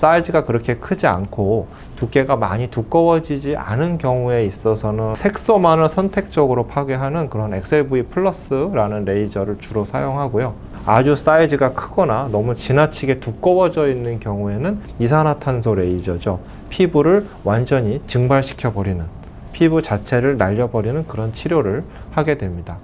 사이즈가 그렇게 크지 않고 두께가 많이 두꺼워지지 않은 경우에 있어서는 색소만을 선택적으로 파괴하는 그런 XLV 플러스라는 레이저를 주로 사용하고요. 아주 사이즈가 크거나 너무 지나치게 두꺼워져 있는 경우에는 이산화탄소 레이저죠. 피부를 완전히 증발시켜 버리는, 피부 자체를 날려버리는 그런 치료를 하게 됩니다.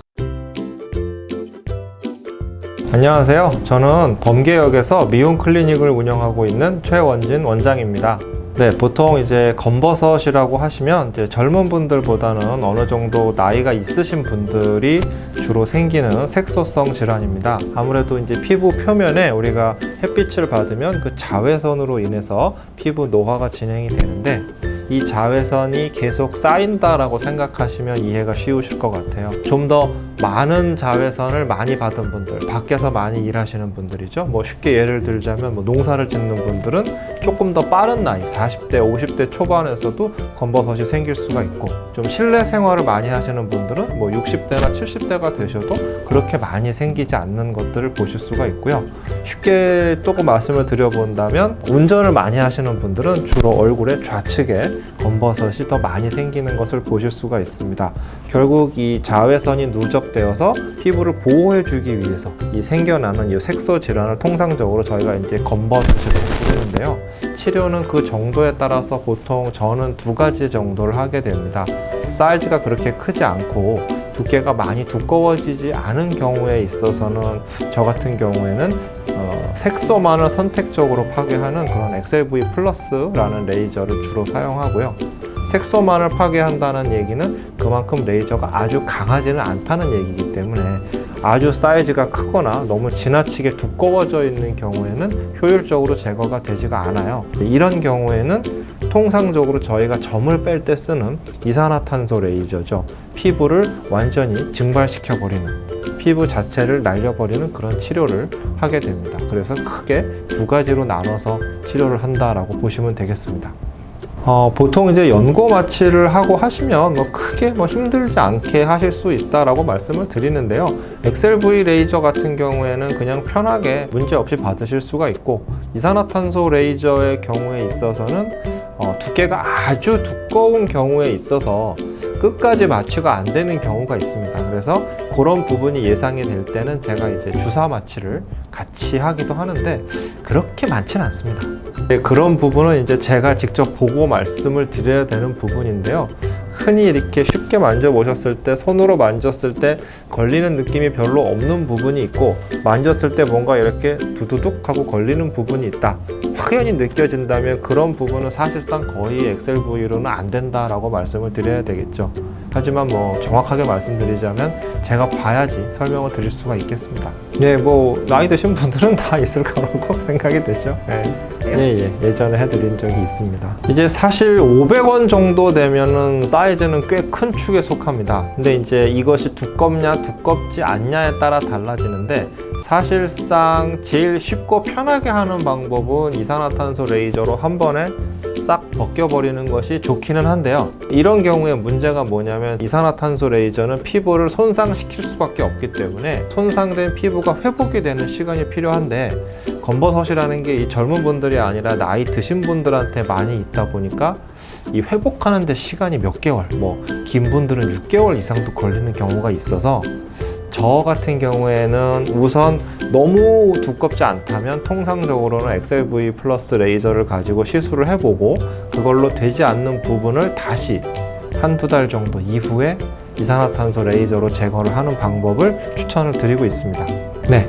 안녕하세요. 저는 범계역에서 미용 클리닉을 운영하고 있는 최원진 원장입니다. 네, 보통 이제 검버섯이라고 하시면 이제 젊은 분들보다는 어느 정도 나이가 있으신 분들이 주로 생기는 색소성 질환입니다. 아무래도 이제 피부 표면에 우리가 햇빛을 받으면 그 자외선으로 인해서 피부 노화가 진행이 되는데, 이 자외선이 계속 쌓인다라고 생각하시면 이해가 쉬우실 것 같아요. 좀 더 많은 자외선을 많이 받은 분들, 밖에서 많이 일하시는 분들이죠. 뭐 쉽게 예를 들자면 농사를 짓는 분들은 조금 더 빠른 나이, 40대, 50대 초반에서도 검버섯이 생길 수가 있고, 좀 실내 생활을 많이 하시는 분들은 60대나 70대가 되셔도 그렇게 많이 생기지 않는 것들을 보실 수가 있고요. 쉽게 조금 말씀을 드려본다면, 운전을 많이 하시는 분들은 주로 얼굴의 좌측에 검버섯이 더 많이 생기는 것을 보실 수가 있습니다. 결국 이 자외선이 누적되어서 피부를 보호해주기 위해서 이 생겨나는 이 색소 질환을 통상적으로 저희가 이제 검버섯이라고 부르는데요. 치료는 그 정도에 따라서 보통 저는 두 가지 정도를 하게 됩니다. 사이즈가 그렇게 크지 않고 두께가 많이 두꺼워지지 않은 경우에 있어서는 저 같은 경우에는 색소만을 선택적으로 파괴하는 그런 XLV 플러스라는 레이저를 주로 사용하고요. 색소만을 파괴한다는 얘기는 그만큼 레이저가 아주 강하지는 않다는 얘기이기 때문에 아주 사이즈가 크거나 너무 지나치게 두꺼워져 있는 경우에는 효율적으로 제거가 되지가 않아요. 이런 경우에는 통상적으로 저희가 점을 뺄 때 쓰는 이산화탄소 레이저죠. 피부를 완전히 증발시켜 버리는, 피부 자체를 날려버리는 그런 치료를 하게 됩니다. 그래서 크게 두 가지로 나눠서 치료를 한다라고 보시면 되겠습니다. 보통 이제 연고 마취를 하고 하시면 크게 힘들지 않게 하실 수 있다라고 말씀을 드리는데요. XLV 레이저 같은 경우에는 그냥 편하게 문제 없이 받으실 수가 있고, 이산화탄소 레이저의 경우에 있어서는 두께가 아주 두꺼운 경우에 있어서 끝까지 마취가 안 되는 경우가 있습니다. 그래서 그런 부분이 예상이 될 때는 제가 이제 주사 마취를 같이 하기도 하는데 그렇게 많지는 않습니다. 그런 부분은 이제 제가 직접 보고 말씀을 드려야 되는 부분인데요. 흔히 이렇게 쉽게 만져보셨을 때, 손으로 만졌을 때 걸리는 느낌이 별로 없는 부분이 있고, 만졌을 때 뭔가 이렇게 두두둑 하고 걸리는 부분이 있다, 확연히 느껴진다면 그런 부분은 사실상 거의 XLV로는 안 된다라고 말씀을 드려야 되겠죠. 하지만 정확하게 말씀드리자면 제가 봐야지 설명을 드릴 수가 있겠습니다. 나이 드신 분들은 다 있을 거라고 생각이 되죠. 예전에 해드린 적이 있습니다. 이제 사실 500원 정도 되면은 사이즈는 꽤 큰 축에 속합니다. 근데 이제 이것이 두껍냐 두껍지 않냐에 따라 달라지는데, 사실상 제일 쉽고 편하게 하는 방법은 이산화탄소 레이저로 한 번에 싹 벗겨버리는 것이 좋기는 한데요. 이런 경우에 문제가 뭐냐면, 이산화탄소 레이저는 피부를 손상시킬 수밖에 없기 때문에 손상된 피부가 회복이 되는 시간이 필요한데, 검버섯이라는 게 이 젊은 분들이 아니라 나이 드신 분들한테 많이 있다 보니까 이 회복하는 데 시간이 몇 개월, 긴 분들은 6개월 이상도 걸리는 경우가 있어서, 저 같은 경우에는 우선 너무 두껍지 않다면 통상적으로는 XLV 플러스 레이저를 가지고 시술을 해보고, 그걸로 되지 않는 부분을 다시 한두 달 정도 이후에 이산화탄소 레이저로 제거를 하는 방법을 추천을 드리고 있습니다.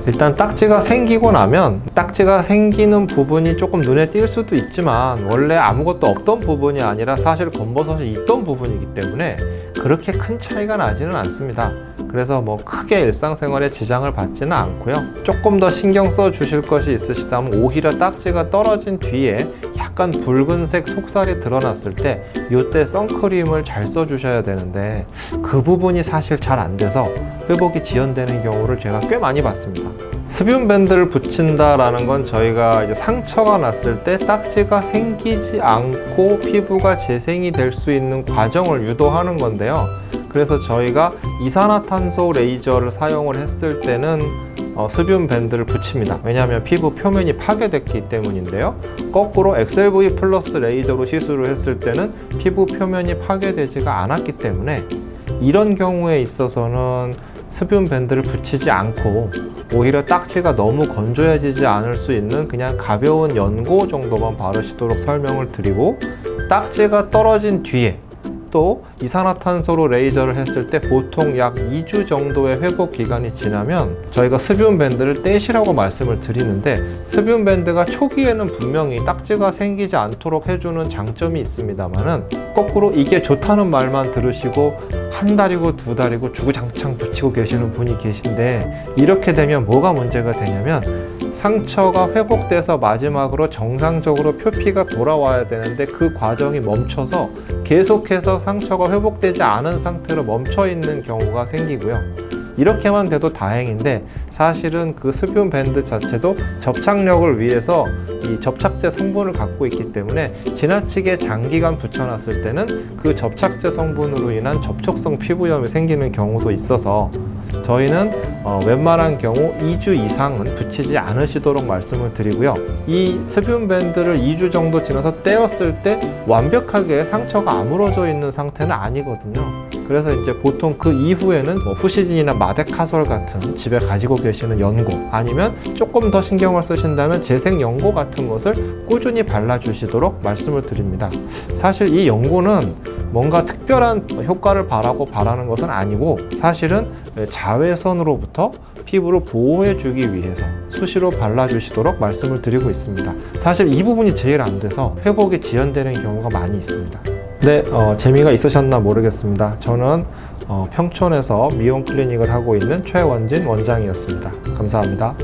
일단 딱지가 생기고 나면, 딱지가 생기는 부분이 조금 눈에 띌 수도 있지만 원래 아무것도 없던 부분이 아니라 사실 검버섯이 있던 부분이기 때문에 그렇게 큰 차이가 나지는 않습니다. 그래서 크게 일상생활에 지장을 받지는 않고요. 조금 더 신경 써 주실 것이 있으시다면 오히려 딱지가 떨어진 뒤에 약간 붉은색 속살이 드러났을 때 이때 선크림을 잘 써 주셔야 되는데, 그 부분이 사실 잘 안 돼서 회복이 지연되는 경우를 제가 꽤 많이 봤습니다. 습윤 밴드를 붙인다라는 건 저희가 이제 상처가 났을 때 딱지가 생기지 않고 피부가 재생이 될 수 있는 과정을 유도하는 건데요. 그래서 저희가 이산화탄소 레이저를 사용을 했을 때는 수분 밴드를 붙입니다. 왜냐하면 피부 표면이 파괴됐기 때문인데요. 거꾸로 XLV 플러스 레이저로 시술을 했을 때는 피부 표면이 파괴되지가 않았기 때문에 이런 경우에 있어서는 수분 밴드를 붙이지 않고 오히려 딱지가 너무 건조해지지 않을 수 있는 그냥 가벼운 연고 정도만 바르시도록 설명을 드리고, 딱지가 떨어진 뒤에 또 이산화탄소로 레이저를 했을 때 보통 약 2주 정도의 회복 기간이 지나면 저희가 수분 밴드를 떼시라고 말씀을 드리는데, 수분 밴드가 초기에는 분명히 딱지가 생기지 않도록 해주는 장점이 있습니다만은 거꾸로 이게 좋다는 말만 들으시고 한 달이고 두 달이고 주구장창 붙이고 계시는 분이 계신데, 이렇게 되면 뭐가 문제가 되냐면 상처가 회복돼서 마지막으로 정상적으로 표피가 돌아와야 되는데 그 과정이 멈춰서 계속해서 상처가 회복되지 않은 상태로 멈춰 있는 경우가 생기고요. 이렇게만 돼도 다행인데, 사실은 그 수분 밴드 자체도 접착력을 위해서 이 접착제 성분을 갖고 있기 때문에 지나치게 장기간 붙여놨을 때는 그 접착제 성분으로 인한 접촉성 피부염이 생기는 경우도 있어서 저희는 웬만한 경우 2주 이상은 붙이지 않으시도록 말씀을 드리고요. 이 수분 밴드를 2주 정도 지나서 떼었을 때 완벽하게 상처가 아물어져 있는 상태는 아니거든요. 그래서 이제 보통 그 이후에는 후시딘이나 마데카솔 같은 집에 가지고 계시는 연고, 아니면 조금 더 신경을 쓰신다면 재생 연고 같은 것을 꾸준히 발라주시도록 말씀을 드립니다. 사실 이 연고는 뭔가 특별한 효과를 바라는 것은 아니고, 사실은 자외선으로부터 피부를 보호해주기 위해서 수시로 발라주시도록 말씀을 드리고 있습니다. 사실 이 부분이 제일 안 돼서 회복이 지연되는 경우가 많이 있습니다. 네, 재미가 있으셨나 모르겠습니다. 저는 평촌에서 미용 클리닉을 하고 있는 최원진 원장이었습니다. 감사합니다.